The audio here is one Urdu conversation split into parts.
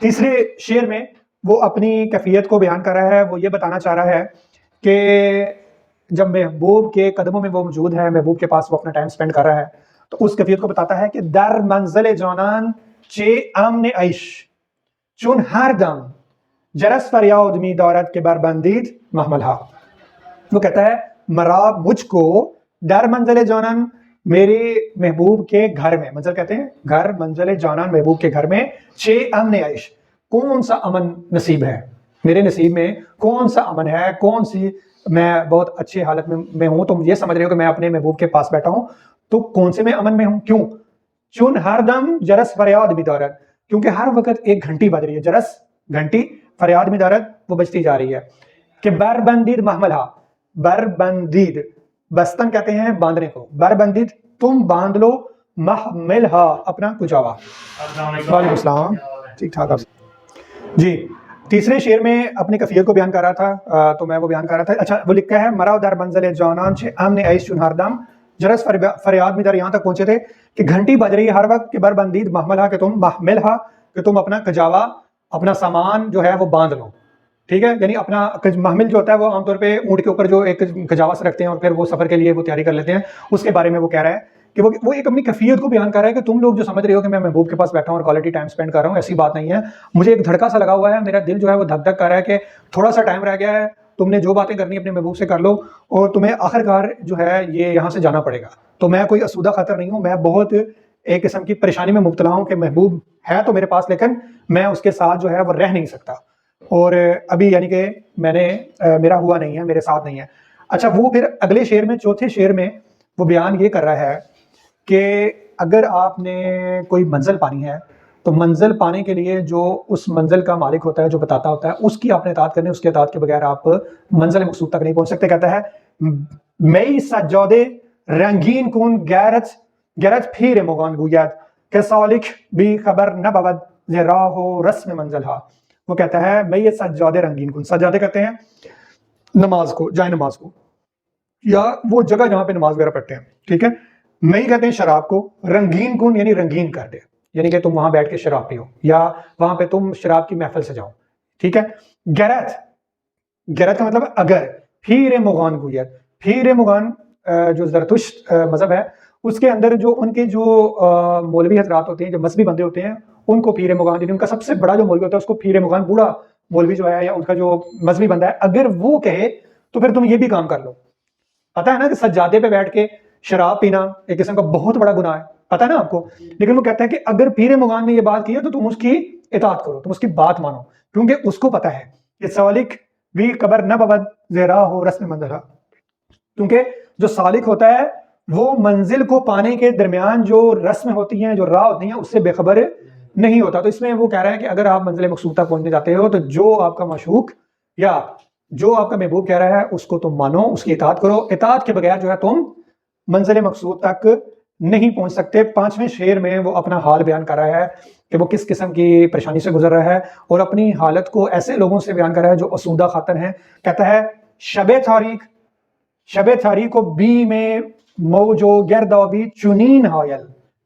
تیسرے شعر میں وہ اپنی کیفیت کو بیان کر رہا ہے، وہ یہ بتانا چاہ رہا ہے کہ جب محبوب کے قدموں میں وہ موجود ہے، محبوب کے پاس وہ اپنا ٹائم سپینڈ کر رہا ہے، تو اس کیفیت کو بتاتا ہے کہ در منزل جانان چه امن عیش چون ہر دم جرس فریاد می دارد کہ بربندید محملها. وہ کہتا ہے مرا مجھ کو در منزل جانان میرے محبوب کے گھر میں، منزل کہتے ہیں گھر، منزل جانان محبوب کے گھر میں، چه امن عیش کون سا امن نصیب ہے، میرے نصیب میں کون سا امن ہے، کون سی میں بہت اچھی حالت میں ہوں. تم یہ سمجھ رہے ہو کہ میں اپنے محبوب کے پاس بیٹھا ہوں، تو کون سے میں امن میں ہوں؟ کیوں؟ چون ہر دم جرس فریاد بھی دارد، کیونکہ ہر وقت ایک گھنٹی بج رہی ہے، جرس گھنٹی، فریاد بھی دارد وہ بجتی جا رہی ہے کہ بربندید محملہ، بربندید بستن کہتے ہیں باندھنے کو، بربندید تم باندھ لو، محملہ اپنا کچاوا. وعلیکم السلام. ٹھیک ٹھاک آپ جی. تیسرے شعر میں اپنی کیفیت کو بیان کر رہا تھا، تو میں وہ بیان کر رہا تھا. اچھا وہ لکھا ہے مرا در منزل جانان چھ امن عیش چون ہر دم جرس فریاد میں در، یہاں تک پہنچے تھے کہ گھنٹی بج رہی ہے ہر وقت کہ بربندید محملہ، کہ تم محملہ، کہ تم اپنا کجاوا، اپنا سامان جو ہے وہ باندھ لو. ٹھیک ہے، یعنی اپنا محمل جو ہوتا ہے وہ عام طور پہ اونٹ کے اوپر جو ایک کجاوا سے رکھتے ہیں اور پھر وہ سفر کے لیے وہ تیاری کر لیتے ہیں، اس کے بارے میں وہ کہہ رہا ہے کہ وہ ایک اپنی کیفیت کو بیان کر رہا ہے کہ تم لوگ جو سمجھ رہے ہو کہ میں محبوب کے پاس بیٹھا ہوں اور کوالٹی ٹائم سپینڈ کر رہا ہوں، ایسی بات نہیں ہے. مجھے ایک دھڑکا سا لگا ہوا ہے، میرا دل جو ہے وہ دھک دھک کر رہا ہے کہ تھوڑا سا ٹائم رہ گیا ہے، تم نے جو باتیں کرنی اپنے محبوب سے کر لو، اور تمہیں آخر کار جو ہے یہ یہاں سے جانا پڑے گا. تو میں کوئی اسودہ خاطر نہیں ہوں، میں بہت ایک قسم کی پریشانی میں مبتلا ہوں کہ محبوب ہے تو میرے پاس، لیکن میں اس کے ساتھ جو ہے وہ رہ نہیں سکتا، اور ابھی یعنی کہ میں نے میرا ہوا نہیں ہے، میرے ساتھ نہیں ہے. اچھا وہ پھر اگلے شعر میں، چوتھے شعر میں وہ بیان یہ کر رہا ہے کہ اگر آپ نے کوئی منزل پانی ہے تو منزل پانے کے لیے جو اس منزل کا مالک ہوتا ہے، جو بتاتا ہوتا ہے، اس کی آپ نے اطاعت کرنی، اس کے اطاعت کے بغیر آپ منزل مقصود تک نہیں پہنچ سکتے. کہتا ہے مئی سجادے رنگین کن گرت پھیر مغان گوید کہ سالک بھی خبر نہ بود ز راہ و رسم منزل ہا. وہ کہتا ہے میں یہ سجادے رنگین کن، سجادے کہتے ہیں نماز کو، جائے نماز کو، یا وہ جگہ جہاں پہ نماز وغیرہ پڑھتے ہیں. ٹھیک ہے، میں کہتے ہیں شراب کو، رنگین کن یعنی رنگین کر دے، یعنی کہ تم وہاں بیٹھ کے شراب پیو یا وہاں پہ تم شراب کی محفل سے جاؤ. ٹھیک ہے. گرت کا مطلب اگر، پھیر مغان گوید، پھیر مغان جو زرتشت مذہب ہے اس کے اندر جو ان کے جو مولوی حضرات ہوتے ہیں، جو مذہبی بندے ہوتے ہیں، ان کو پیر مغان، یعنی ان کا سب سے بڑا جو مولوی ہوتا ہے اس کو پیر مغان، بوڑھا مولوی جو ہے یا ان کا جو مذہبی بندہ ہے، اگر وہ کہے تو پھر تم یہ بھی کام کر لو. پتا ہے نا کہ سجادے پہ بیٹھ کے شراب پینا ایک قسم کا بہت بڑا گناہ ہے، پتا ہے نا آپ کو، لیکن وہ کہتا ہے کہ اگر پیر مغان نے یہ بات کی ہے تو تم اس کی اطاعت کرو، تم اس کی بات مانو، کیونکہ اس کو پتا ہے کہ سالک بھی قبر نہ ببد زیرا ہو رسم منزل، کیونکہ جو سالک ہوتا ہے وہ منزل کو پانے کے درمیان جو رسم ہوتی ہیں، جو راہ ہوتی ہیں، اس سے بے خبر نہیں ہوتا. تو اس میں وہ کہہ رہا ہے کہ اگر آپ منزل مقصود تک پہنچنے جاتے ہو تو جو آپ کا معشوق یا جو آپ کا محبوب کہہ رہا ہے اس کو تم مانو، اس کی اطاعت کرو، اطاعت کے بغیر جو ہے تم منزل مقصود تک نہیں پہنچ سکتے. پانچویں شعر میں وہ اپنا حال بیان کر رہا ہے کہ وہ کس قسم کی پریشانی سے گزر رہا ہے، اور اپنی حالت کو ایسے لوگوں سے بیان کر رہا ہے جو اسودہ خاطر ہیں. کہتا ہے شب تاریک و بی میں موج و گردابی چنین حائل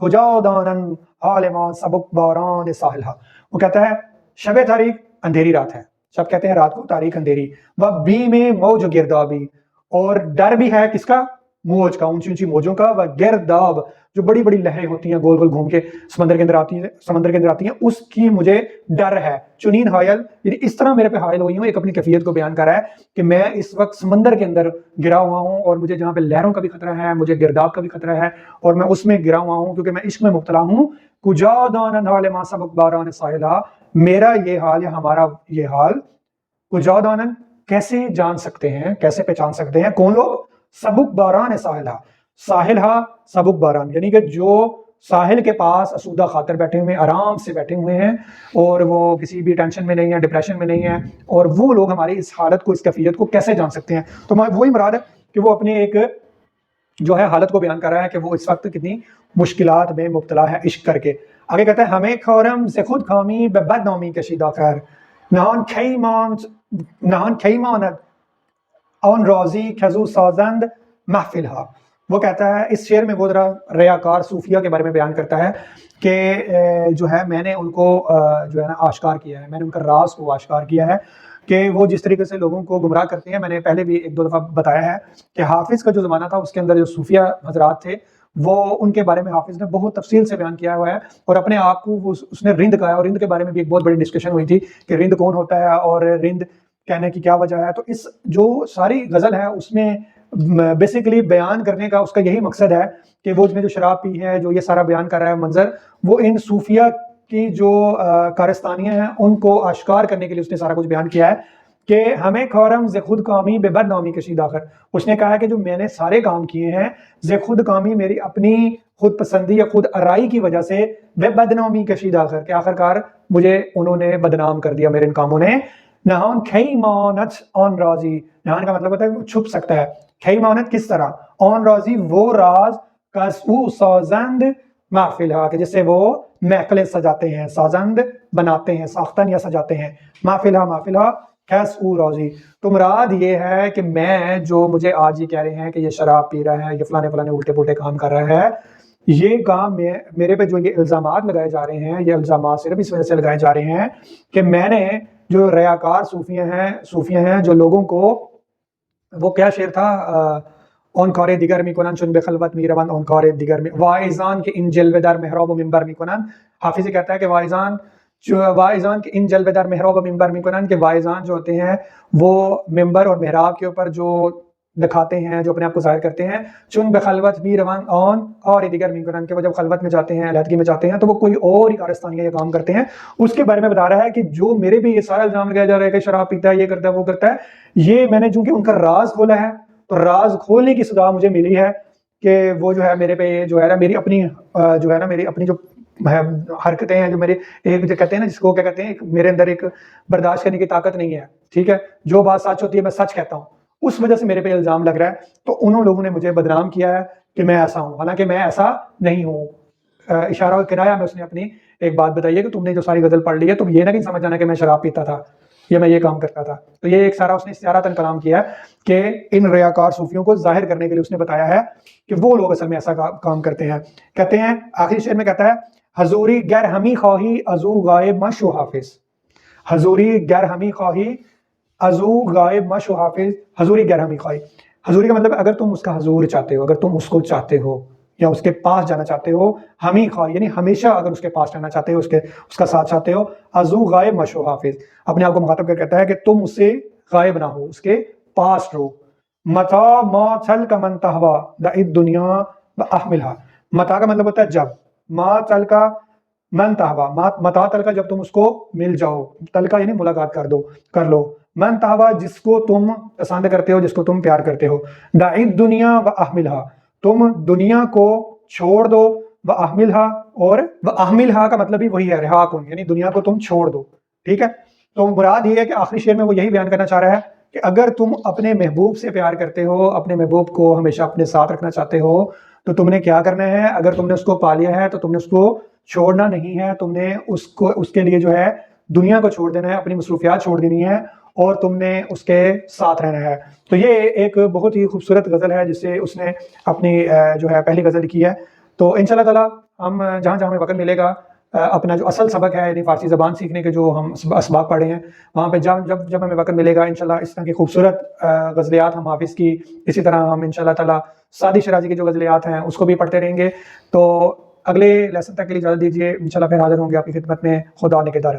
کجا دانن حال ما سبک باران ساحلہ. وہ کہتا ہے شب تاریک اندھیری رات ہے، شب کہتے ہیں رات کو، تاریک اندھیری، وہ بی میں موج و گردابی، اور ڈر بھی ہے کس کا؟ موج کا، اونچی اونچی موجوں کا، وہ گرداب جو بڑی بڑی لہریں ہوتی ہیں گول گول گھوم کے سمندر کے اندر آتی ہیں، اس کی مجھے ڈر ہے. چنین حائل یعنی اس طرح میرے پہ حائل ہوئی ہوں. ایک اپنی کیفیت کو بیان کر رہا ہے کہ میں اس وقت سمندر کے اندر گرا ہوا ہوں، اور مجھے جہاں پہ لہروں کا بھی خطرہ ہے، مجھے گرداب کا بھی خطرہ ہے، اور میں اس میں گرا ہوا ہوں کیونکہ میں عشق میں مبتلا ہوں. کجا دانن حال ما سبک باران ساحلہ، میرا یہ حال یا ہمارا یہ حال، کجا دانن کیسے جان سکتے ہیں، کیسے پہچان سکتے ہیں کون لوگ؟ سبک باران ساحلہ سبک باران، یعنی کہ جو ساحل کے پاس اسودہ خاطر بیٹھے ہوئے ہیں، آرام سے بیٹھے ہوئے ہیں، اور وہ کسی بھی ٹینشن میں نہیں ہے، ڈپریشن میں نہیں ہے، اور وہ لوگ ہماری اس حالت کو، اس کیفیت کو کیسے جان سکتے ہیں؟ تو وہی مراد ہے کہ وہ اپنے ایک جو ہے حالت کو بیان کر رہا ہے کہ وہ اس وقت کتنی مشکلات میں مبتلا ہے عشق کر کے. آگے کہتا ہے ہمیں خورم سے خود خامی به بد نامی کشیدہ خیر نهان کی ماند آن راضی کزو سازند محفل ہا. وہ کہتا ہے اس شعر میں وہ ذرا ریاکار صوفیہ کے بارے میں بیان کرتا ہے کہ جو ہے میں نے ان کو جو ہے نا آشکار کیا ہے، میں نے ان کا راز کو آشکار کیا ہے کہ وہ جس طریقے سے لوگوں کو گمراہ کرتے ہیں۔ میں نے پہلے بھی ایک دو دفعہ بتایا ہے کہ حافظ کا جو زمانہ تھا اس کے اندر جو صوفیہ حضرات تھے وہ ان کے بارے میں حافظ نے بہت تفصیل سے بیان کیا ہوا ہے، اور اپنے آپ کو اس نے رند کہا ہے، اور رند کے بارے میں بھی ایک بہت بڑی ڈسکشن ہوئی تھی کہ رند کون ہوتا ہے اور رند کہنے کی کیا وجہ ہے۔ تو اس جو ساری غزل ہے اس میں بیسیکلی بیان کرنے کا اس کا یہی مقصد ہے کہ وہ اس نے جو شراب پی ہے، جو یہ سارا بیان کر رہا ہے منظر، وہ ان صوفیہ کی جو کارستانیاں ہیں ان کو آشکار کرنے کے لیے اس نے سارا کچھ بیان کیا ہے کہ ہمیں خورم ز خود کامی بے بد نامی کشید آخر۔ اس نے کہا ہے کہ جو میں نے سارے کام کیے ہیں ز خود کامی، میری اپنی خود پسندی یا خود ارائی کی وجہ سے، بے بدنامی کشید آخر، کہ آخر کار مجھے انہوں نے بدنام کر دیا میرے ان کاموں نے۔ نہان کھئی مانت آن رازی، نہان کا مطلب ہوتا ہے وہ چھپ سکتا ہے، کھئی مانت کس طرح، آن رازی وہ راز، کس او سازند محفل ہا، کہ جس سے وہ محفلیں سجاتے ہیں، سازند بناتے ہیں، ساختن یا سجاتے ہیں، محفل ہا کیس او رازی۔ تو مراد یہ ہے کہ میں جو مجھے آج یہ کہہ رہے ہیں کہ یہ شراب پی رہا ہے، یہ فلانے فلانے الٹے پلٹے کام کر رہا ہے، یہ کام میرے پہ جو یہ الزامات لگائے جا رہے ہیں، یہ الزامات صرف اس وجہ سے لگائے جا رہے ہیں کہ میں نے جو ریاکار صوفیہ ہیں جو لوگوں کو، وہ کیا شعر تھا، اون کار دیگر میکنن چون به خلوت میروند اون کار دیگر واعظان کے ان جلوه در محراب و منبر میکنن۔ حافظ کہتا ہے کہ واعظان کے ان جلوه در محراب و منبر میکنن، کہ واعظان جو ہوتے ہیں وہ ممبر اور محراب کے اوپر جو دکھاتے ہیں، جو اپنے آپ کو ظاہر کرتے ہیں، چون بخلوت میروند اون اور دیگر میکنن، کہ وہ جب خلوت میں جاتے ہیں، علیحدگی میں جاتے ہیں تو وہ کوئی اور ہی کارستانیہ یہ کام کرتے ہیں۔ اس کے بارے میں بتا رہا ہے کہ جو میرے بھی یہ سارا الزام لگایا جا رہا ہے کہ شراب پیتا ہے، یہ کرتا ہے، وہ کرتا ہے، یہ میں نے چونکہ ان کا راز کھولا ہے تو راز کھولنے کی سزا مجھے ملی ہے کہ وہ جو ہے میرے پہ جو ہے نا میری اپنی جو حرکتیں ہیں، جو میرے ایک جو کہتے ہیں نا، جس کو کیا کہتے ہیں، میرے اندر ایک برداشت کرنے کی طاقت نہیں ہے، ٹھیک ہے، جو بات سچ ہوتی ہے میں سچ کہتا ہوں، اس وجہ سے میرے پہ الزام لگ رہا ہے۔ تو انہوں لوگوں نے مجھے بدنام کیا ہے کہ میں ایسا ہوں، حالانکہ میں ایسا نہیں ہوں۔ اشارہ و کنایہ میں اس نے اپنی ایک بات بتائی ہے کہ تم نے جو ساری غزل پڑھ لی ہے، تم یہ نہ سمجھ جانا کہ میں شراب پیتا تھا یا میں یہ کام کرتا تھا۔ تو یہ ایک سارا اس نے استعارتاً کلام کیا ہے کہ ان ریاکار صوفیوں کو ظاہر کرنے کے لیے اس نے بتایا ہے کہ وہ لوگ اصل میں ایسا کام کرتے ہیں۔ کہتے ہیں آخری شعر میں کہتا ہے، حضوری گر ہمی خواہی ازو غائب مشو حافظ، حضوری گر ہمی خواہی ازو غائب مشو حافظ، حضوری گر ہمی خواہی، حضوری کا مطلب اگر تم اس کا حضور چاہتے ہو، اگر تم اس کو چاہتے ہو یا اس کے پاس جانا چاہتے ہو، ہمی خواہی یعنی ہمیشہ اگر اس کے پاس رہنا چاہتے ہو، اس کا ساتھ چاہتے ہو، ازو غائب مشو حافظ، اپنے آپ کو مخاطب کر کہتا ہے کہ تم اس سے غائب نہ ہو، اس کے پاس رہو۔ متا ما چل کا من تہوا دعید دنیا باحملھا، متا کا مطلب ہوتا ہے جب، ما چل کا من تہوا، متا تل کا جب تم اس کو مل جاؤ، تل کا یعنی ملاقات کر لو، من تہوا جس کو تم پسند کرتے ہو، جس کو تم پیار کرتے ہو، دعید دنیا باحملھا تم دنیا کو چھوڑ دو، واحملھا اور واحملھا کا مطلب بھی وہی ہے، رہا کن یعنی دنیا کو تم چھوڑ دو، ٹھیک ہے۔ تو مراد یہ ہے کہ آخری شعر میں وہ یہی بیان کرنا چاہ رہا ہے کہ اگر تم اپنے محبوب سے پیار کرتے ہو، اپنے محبوب کو ہمیشہ اپنے ساتھ رکھنا چاہتے ہو، تو تم نے کیا کرنا ہے، اگر تم نے اس کو پا لیا ہے تو تم نے اس کو چھوڑنا نہیں ہے، تم نے اس کے لیے جو ہے دنیا کو چھوڑ دینا ہے، اپنی مصروفیات چھوڑ دینی ہے، اور تم نے اس کے ساتھ رہنا ہے۔ تو یہ ایک بہت ہی خوبصورت غزل ہے جس سے اس نے اپنی جو ہے پہلی غزل کی ہے۔ تو انشاءاللہ تعالی ہم جہاں ہمیں وقت ملے گا، اپنا جو اصل سبق ہے یعنی فارسی زبان سیکھنے کے جو ہم اسباق پڑھے ہیں، وہاں پہ جب ہمیں وقت ملے گا انشاءاللہ اس طرح کی خوبصورت غزلیات ہم حافظ کی، اسی طرح ہم انشاءاللہ تعالی سعدی شیرازی کی جو غزلیات ہیں اس کو بھی پڑھتے رہیں گے۔ تو اگلے لیسن تک کے لیے اجازت دیجیے، انشاءاللہ پھر حاضر ہوں گے آپ کی خدمت میں۔ خدا نگہدار۔